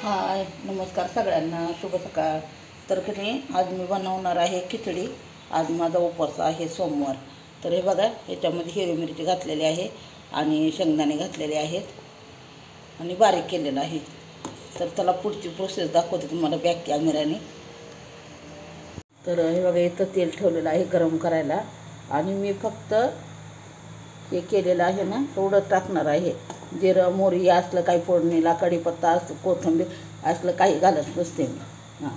हाय नमस्कार सगळ्यांना, शुभ सकाळ. तर की नाही आज मी बनवणार आहे खिचडी. आज माझा उपवास आहे, सोमवार. तर हे बघा, याच्यामध्ये हिरवी मिरची घातलेली आहे आणि शेंगदाणे घातलेले आहेत आणि बारीक केलेलं आहे. तर त्याला पुढची प्रोसेस दाखवते तुम्हाला बॅक कॅमेऱ्याने. तर हे बघा, इथं तेल ठेवलेलं आहे गरम करायला आणि मी फक्त हे केलेलं आहे ना तेवढं टाकणार आहे. जिरं मोहरी असलं काही फोडणीला, कढीपत्ता असलं, कोथिंबीर असलं काही घालत नसते मी. हां,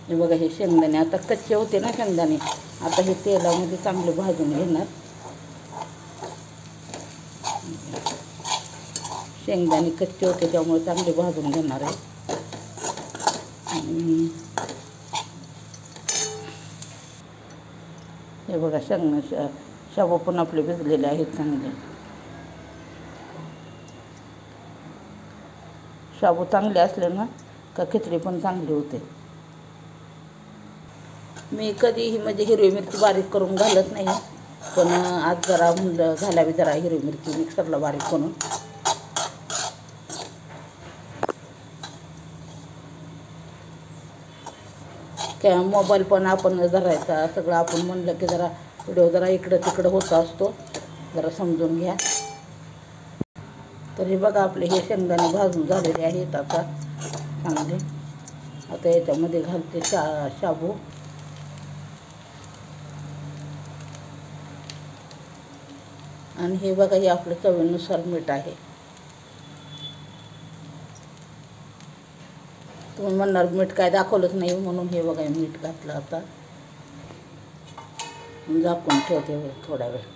हे बघा, हे शेंगदाणे आता कच्चे होते ना शेंगदाणे, आता हे तेलामध्ये चांगले भाजून घेणार. शेंगदाणे कच्चे होते त्यामुळे चांगले भाजून घेणार आहे. हे बघा, शाबू पण आपले भिजलेले आहेत चांगले. शाबू चांगले असले ना का खिचडी पण चांगली होते. मी कधीही म्हणजे हिरवी मिरची बारीक करून घालत नाही, पण आज जरा म्हणलं घालावी जरा हिरवी मिरची मिक्सरला बारीक करून. त्या मोबाईल पण आपण धरायचा, सगळं आपण म्हणलं की जरा व्हिडिओ जरा इकडं तिकडं होता असतो, जरा समजून घ्या. तर हे बघा, आपले हे शेंगदाणे भाजून झालेले आहेत आता चांगले. आता याच्यामध्ये घालते शाबू आणि हे बघा, हे आपलं चवीनुसार मीठ आहे. तुम्ही म्हणणार मीठ काय दाखवलंच नाही म्हणून. हे बघा, मीठ घातलं. आता झाकून ठेवते थोडा वेळ.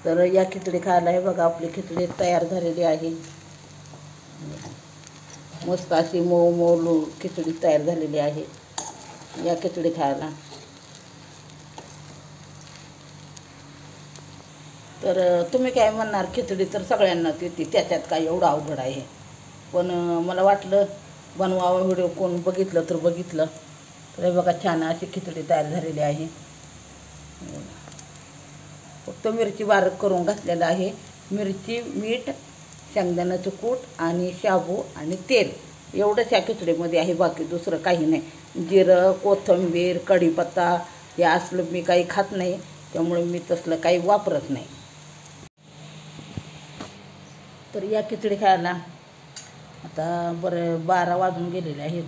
तर या खिचडी खायला हे बघा, आपली खिचडी तयार झालेली आहे. मस्त अशी मऊ मऊ खिचडी तयार झालेली आहे. या खिचडी खायला. तर तुम्ही काय म्हणणार, खिचडी तर सगळ्यांनाच येते, त्याच्यात काय एवढं अवघड आहे. पण मला वाटलं बनवावं व्हिडिओ, कोण बघितलं तर बघितलं. तर हे बघा, छान अशी खिचडी तयार झालेली आहे. फक्त मिरची बारीक करून घातलेलं आहे. मिरची, मीठ, शेंगदाण्याचं कूट आणि शाबू आणि तेल एवढंच या खिचडीमध्ये आहे. बाकी दुसरं काही नाही. जिरं, कोथिंबीर, कढीपत्ता हे असलं मी काही खात नाही, त्यामुळे मी तसलं काही वापरत नाही. तर या खिचडी खायला आता बरं 12 वाजून गेलेले आहेत.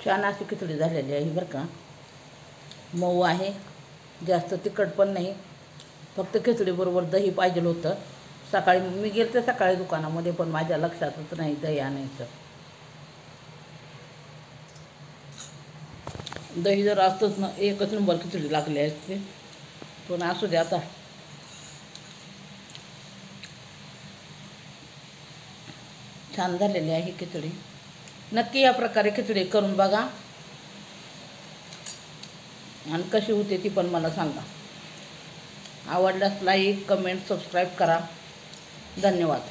छान अशी खिचडी झालेली आहे बरं का. मऊ आहे, जास्त तिखट पण नाही. फक्त खिचडीबरोबर दही पाहिजे होतं. सकाळी मी गेले सकाळी दुकानामध्ये, पण माझ्या लक्षातच नाही दही आणायचं. दही जर असतंच ना एकच नंबर खिचडी लागली असते, पण असू दे आता. छान झालेली आहे खिचडी. नक्की या प्रकारे खिचडी करून बघा आणि कशी होते ती पण मला सांगा. आवडल्यास लाईक, कमेंट, सबस्क्राईब करा. धन्यवाद.